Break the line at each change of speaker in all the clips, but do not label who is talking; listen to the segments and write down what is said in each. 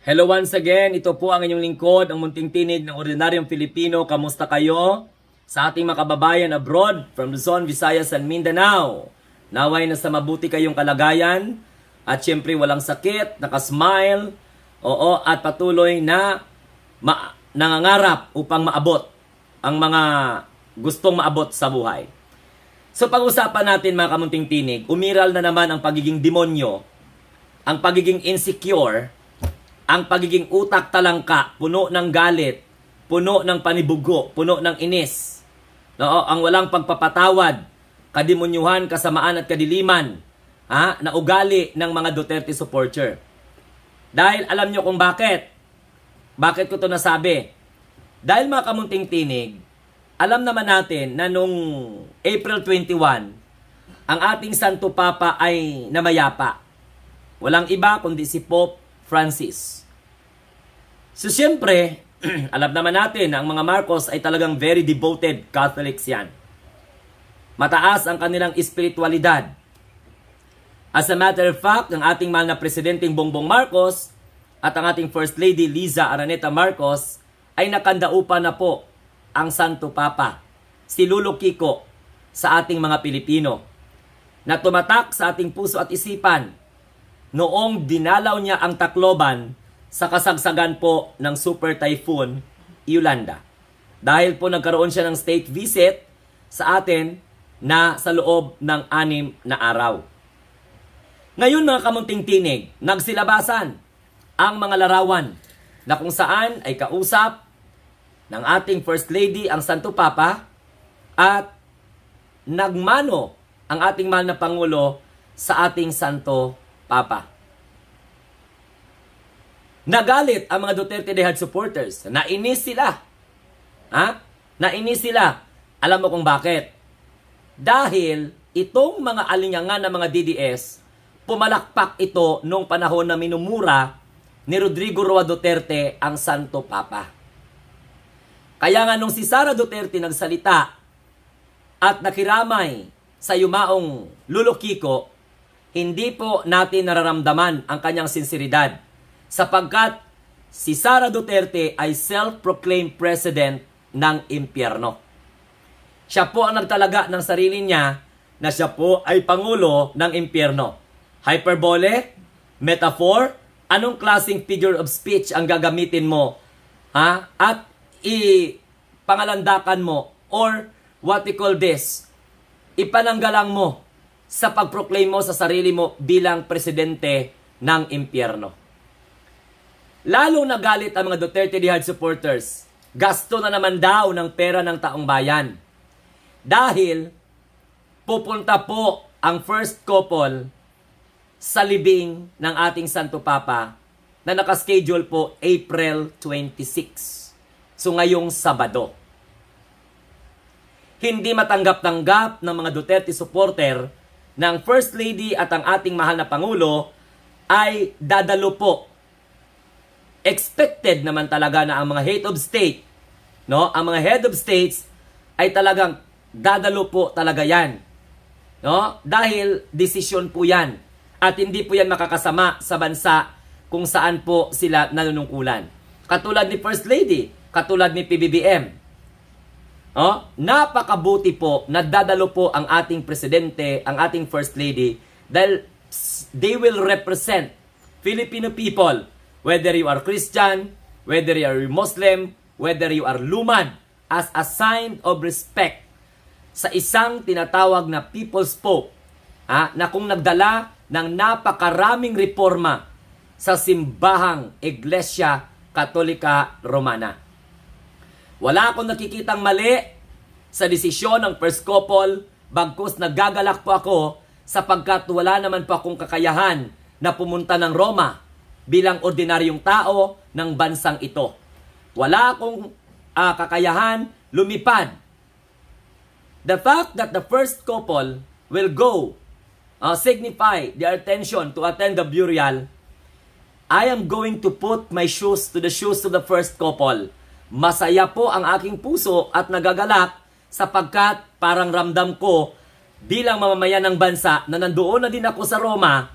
Hello once again, ito po ang inyong lingkod, ang munting tinig ng ordinaryong Pilipino. Kamusta kayo? Sa ating mga kababayan abroad, from Luzon, Visayas, and Mindanao. Naway na sa mabuti kayong kalagayan, at syempre walang sakit, nakasmile, at patuloy na nangangarap upang maabot ang mga gustong maabot sa buhay. So pag-usapan natin mga kamunting tinig, umiral na naman ang pagiging demonyo, ang pagiging insecure, ang pagiging utak talangka, puno ng galit, puno ng panibugo, puno ng inis. Ang walang pagpapatawad, kademonyuhan, kasamaan at kadiliman, na ugali ng mga Duterte supporter. Dahil alam nyo kung bakit. Bakit ko ito nasabi? Dahil mga kamunting tinig, alam naman natin na nung April 21, ang ating Santo Papa ay namayapa. Walang iba kundi si Pope Francis. So siyempre, alam naman natin na ang mga Marcos ay talagang very devoted Catholics yan. Mataas ang kanilang espiritualidad. As a matter of fact, ang ating mahal na Presidenteng Bongbong Marcos at ang ating First Lady Liza Araneta Marcos ay nakandaupa na po ang Santo Papa, si Lolo Kiko, sa ating mga Pilipino, na tumatak sa ating puso at isipan noong dinalaw niya ang Tacloban sa kasagsagan po ng Super Typhoon Yolanda. Dahil po nagkaroon siya ng state visit sa atin na sa loob ng 6 na araw. Ngayon mga kamunting tinig, nagsilabasan ang mga larawan na kung saan ay kausap ng ating First Lady ang Santo Papa at nagmano ang ating mahal na Pangulo sa ating Santo Papa. Nagalit ang mga Duterte de Head supporters. Nainis sila. Nainis sila. Alam mo kung bakit? Dahil itong mga alinyangan ng mga DDS, pumalakpak ito nung panahon na minumura ni Rodrigo Roa Duterte ang Santo Papa. Kaya nga nung si Sara Duterte nagsalita at nakiramay sa yumaong Lolo Kiko, hindi po natin nararamdaman ang kanyang sinseridad sapagkat si Sara Duterte ay self-proclaimed president ng impyerno. Siya po ang nagtalaga ng sarili niya na siya po ay pangulo ng impyerno. Hyperbole? Metaphor? Anong klaseng figure of speech ang gagamitin mo? At ipangalandakan mo or what we call this, ipananggalang mo sa pagproclaim mo sa sarili mo bilang presidente ng impyerno. Lalong nagalit ang mga Duterte de Head supporters. Gasto na naman daw ng pera ng taong bayan. Dahil pupunta po ang first couple sa libing ng ating Santo Papa na nakaschedule po April 26. So ngayong Sabado. Hindi matanggap-tanggap ng mga Duterte supporter ng First Lady at ang ating mahal na Pangulo ay dadalo po. Expected naman talaga na ang mga head of state, ang mga head of states ay talagang dadalo po talaga yan. Dahil desisyon po yan. At hindi po yan makakasama sa bansa kung saan po sila nanunungkulan. Katulad ni First Lady, katulad ni PBBM. Napakabuti po na dadalo po ang ating presidente, ang ating First Lady, dahil they will represent Filipino people, whether you are Christian, whether you are Muslim, whether you are Lumad, as a sign of respect sa isang tinatawag na People's Pope, na kung nagdala ng napakaraming reforma sa simbahang Iglesia Katolika Romana. Wala akong nakikitang mali sa desisyon ng first couple, bagkus nagagalak po ako sapagkat wala naman po akong kakayahan na pumunta ng Roma bilang ordinaryong tao ng bansang ito. Wala akong kakayahan lumipad. The fact that the first couple will go signify their attention to attend the burial, I am going to put my shoes to the shoes of the first couple. Masaya po ang aking puso at nagagalak sapagkat parang ramdam ko bilang mamamayan ng bansa na nandoon na din ako sa Roma,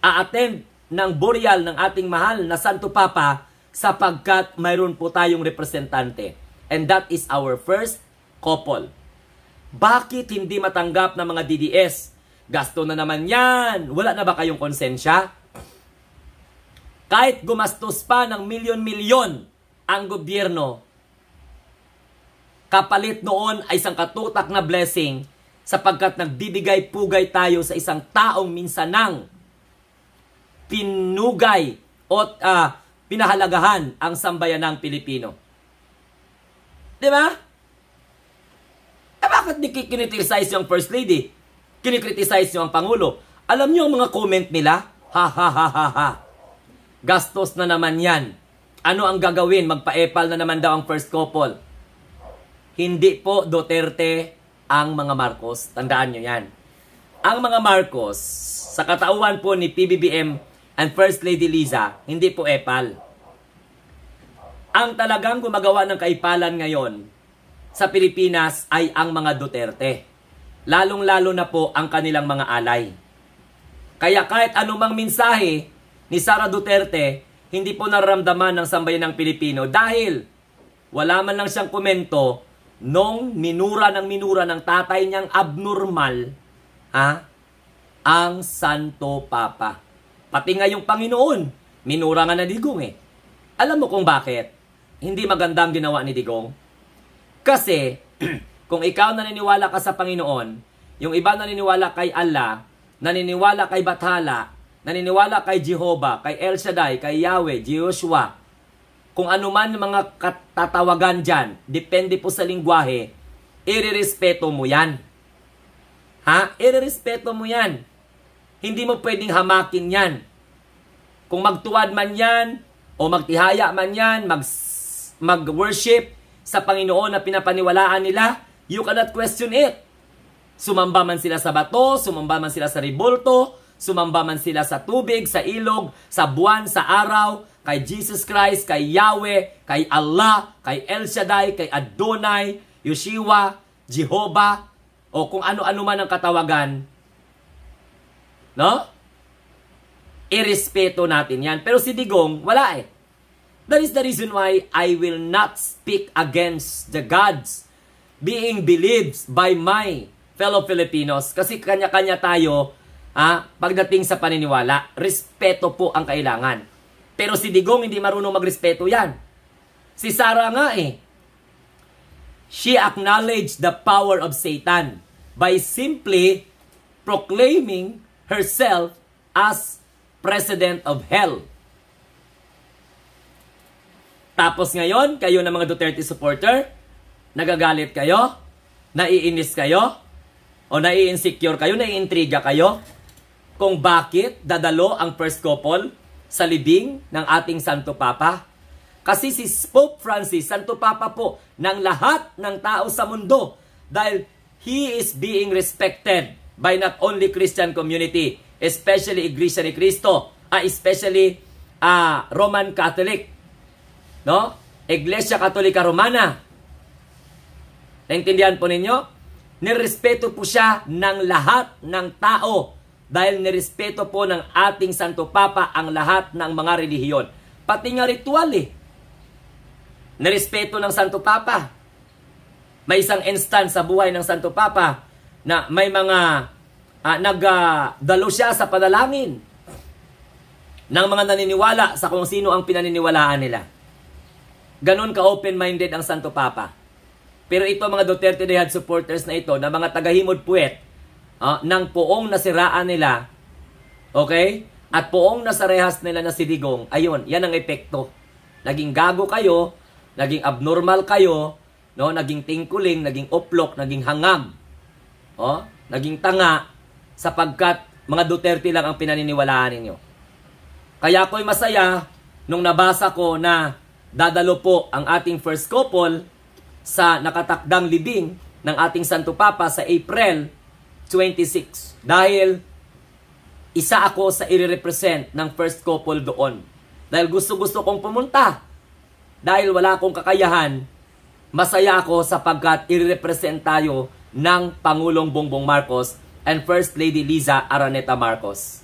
a-attend ng burial ng ating mahal na Santo Papa sapagkat mayroon po tayong representante. And that is our first couple. Bakit hindi matanggap ng mga DDS? Gasto na naman yan. Wala na ba kayong konsensya? Kahit gumastos pa ng milyon-milyon ang gobyerno, kapalit noon ay isang katutak na blessing sapagkat nagbibigay-pugay tayo sa isang taong minsanang pinugay o pinahalagahan ang sambayanang Pilipino. Di ba? Bakit di kinikriticize yung First Lady? Kinikriticize yung Pangulo? Alam niyo ang mga comment nila? Ha ha ha ha ha. Gastos na naman yan. Ano ang gagawin? Magpa-epal na naman daw ang first couple. Hindi po Duterte ang mga Marcos. Tandaan nyo yan. Ang mga Marcos, sa katauhan po ni PBBM and First Lady Liza, hindi po epal. Ang talagang gumagawa ng kaipalan ngayon sa Pilipinas ay ang mga Duterte. Lalong-lalo na po ang kanilang mga alay. Kaya kahit anumang mensahe ni Sara Duterte, hindi po nararamdaman ng sambayanang Pilipino dahil wala man lang siyang komento nung minura ng tatay niyang abnormal ang Santo Papa. Pati nga yung Panginoon, minura nga na Digong eh. Alam mo kung bakit? Hindi maganda ang ginawa ni Digong. Kasi, kung ikaw naniniwala ka sa Panginoon, yung iba naniniwala kay Allah, naniniwala kay Bathala, naniniwala kay Jehovah, kay El Shaddai, kay Yahweh, Joshua, kung ano man mga katatawagan dyan, depende po sa lingwahe, irerespeto mo yan. Irerespeto mo yan. Hindi mo pwedeng hamakin yan. Kung magtuwad man yan, o magtihaya man yan, mag-worship sa Panginoon na pinapaniwalaan nila, you cannot question it. Sumamba man sila sa bato, sumamba man sila sa ribulto, sumamba man sila sa tubig, sa ilog, sa buwan, sa araw, kay Jesus Christ, kay Yahweh, kay Allah, kay El Shaddai, kay Adonai, Yeshua, Jehovah, o kung ano-ano man ang katawagan, no? Irespeto natin yan. Pero si Digong, wala eh. That is the reason why I will not speak against the gods being believed by my fellow Filipinos. Kasi kanya-kanya tayo, pagdating sa paniniwala, respeto po ang kailangan. Pero si Digong hindi marunong magrespeto yan. Si Sara nga eh. She acknowledged the power of Satan by simply proclaiming herself as president of hell. Tapos ngayon, kayo na mga Duterte supporter, nagagalit kayo, naiinis kayo, o nai-insecure kayo, nai-intriga kayo, kung bakit dadalo ang first couple sa libing ng ating Santo Papa. Kasi si Pope Francis, Santo Papa po, ng lahat ng tao sa mundo, dahil he is being respected by not only Christian community, especially Iglesia ni Cristo, especially Roman Catholic, no? Iglesia Katolika Romana. Naintindihan po ninyo? Nirespeto po siya ng lahat ng tao dahil nirespeto po ng ating Santo Papa ang lahat ng mga relihiyon. Pati nga ritual eh. Nirespeto ng Santo Papa. May isang instance sa buhay ng Santo Papa na may mga nagdalo siya sa panalangin ng mga naniniwala sa kung sino ang pinaniniwalaan nila. Ganon ka-open-minded ang Santo Papa. Pero ito mga Duterte Dehad supporters na ito, na mga tagahimod puwet, ng poong nasiraan nila, okay? At poong nasarehas nila na si Digong, ayun, yan ang epekto. Naging gago kayo, naging abnormal kayo, no? Naging tingkuling, naging oplok, naging hangam, naging tanga, sapagkat mga Duterte lang ang pinaniniwalaan ninyo. Kaya ako'y masaya nung nabasa ko na dadalo po ang ating first couple sa nakatakdang libing ng ating Santo Papa sa April 26. Dahil isa ako sa i-represent ng first couple doon. Dahil gusto-gusto kong pumunta. Dahil wala akong kakayahan, masaya ako sapagkat i-represent tayo ng Pangulong Bongbong Marcos and First Lady Liza Araneta Marcos.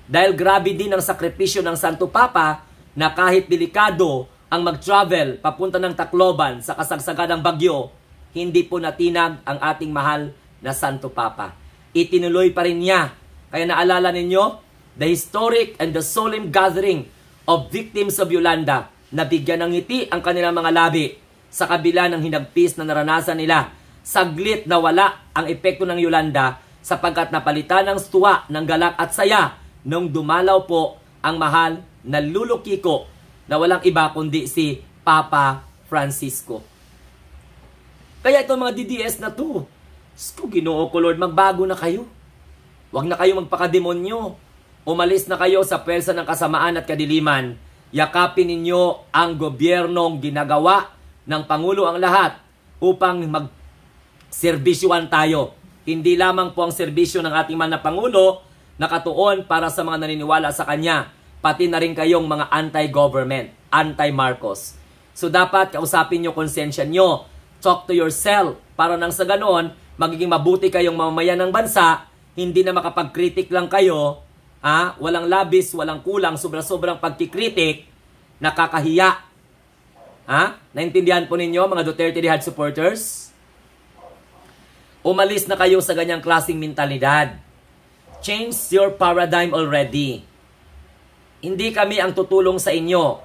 Dahil grabe din ang sakripisyo ng Santo Papa na kahit delikado ang mag-travel papunta ng Tacloban sa kasagsagan ng bagyo, hindi po natinag ang ating mahal na Santo Papa. Itinuloy pa rin niya. Kaya naalala ninyo, the historic and the solemn gathering of victims of Yolanda, na bigyan ng ngiti ang kanilang mga labi sa kabila ng hinagpis na naranasan nila. Saglit na wala ang epekto ng Yolanda sapagkat napalitan ng tuwa, ng galak at saya nung dumalaw po ang mahal na lulukiko na walang iba kundi si Papa Francisco. Kaya itong mga DDS na to, Ginoo ko Lord, magbago na kayo. Huwag na kayo magpakademonyo. Umalis na kayo sa pwersa ng kasamaan at kadiliman. Yakapin ninyo ang gobyernong ginagawa ng Pangulo ang lahat upang magserbisyuhan tayo. Hindi lamang po ang serbisyo ng ating mahal na Pangulo nakatuon para sa mga naniniwala sa Kanya, pati na rin kayong mga anti-government, anti-Marcos. So dapat kausapin nyo konsensya nyo, talk to yourself, para nang sa ganoon, magiging mabuti kayong mamamayan ng bansa, hindi na makapag-critic lang kayo, walang labis, walang kulang, sobra-sobrang pagkikritik, nakakahiya. Naintindihan po ninyo mga Duterte Rehad supporters? Umalis na kayo sa ganyang klaseng mentalidad. Change your paradigm already. Hindi kami ang tutulong sa inyo,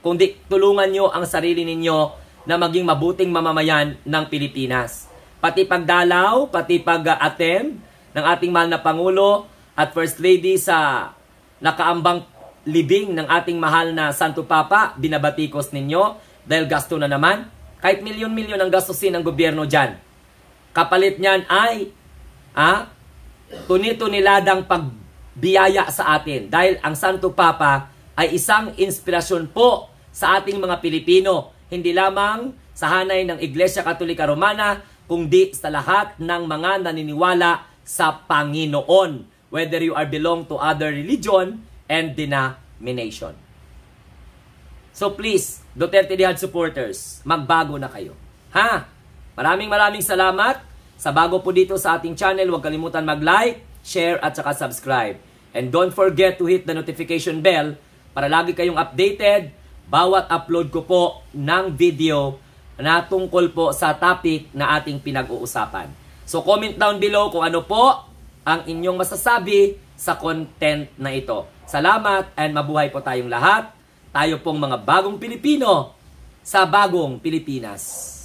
kundi tulungan nyo ang sarili ninyo na maging mabuting mamamayan ng Pilipinas. Pati pagdalaw, pati pag-attend ng ating mahal na Pangulo at First Lady sa nakaambang libing ng ating mahal na Santo Papa, binabatikos ninyo dahil gasto na naman. Kahit milyon-milyon ang gastusin ng gobyerno dyan. Kapalit niyan ay tunito-niladang pagbiyaya sa atin. Dahil ang Santo Papa ay isang inspirasyon po sa ating mga Pilipino. Hindi lamang sa hanay ng Iglesia Katolika Romana, kundi sa lahat ng mga naniniwala sa Panginoon. Whether you are belong to other religion and denomination. So please, Duterte Rehad supporters, magbago na kayo. Maraming salamat. Sa bago po dito sa ating channel, huwag kalimutan mag-like, share at saka subscribe. And don't forget to hit the notification bell para lagi kayong updated bawat upload ko po ng video na tungkol po sa topic na ating pinag-uusapan. So comment down below kung ano po ang inyong masasabi sa content na ito. Salamat and mabuhay po tayong lahat. Tayo pong mga bagong Pilipino sa bagong Pilipinas.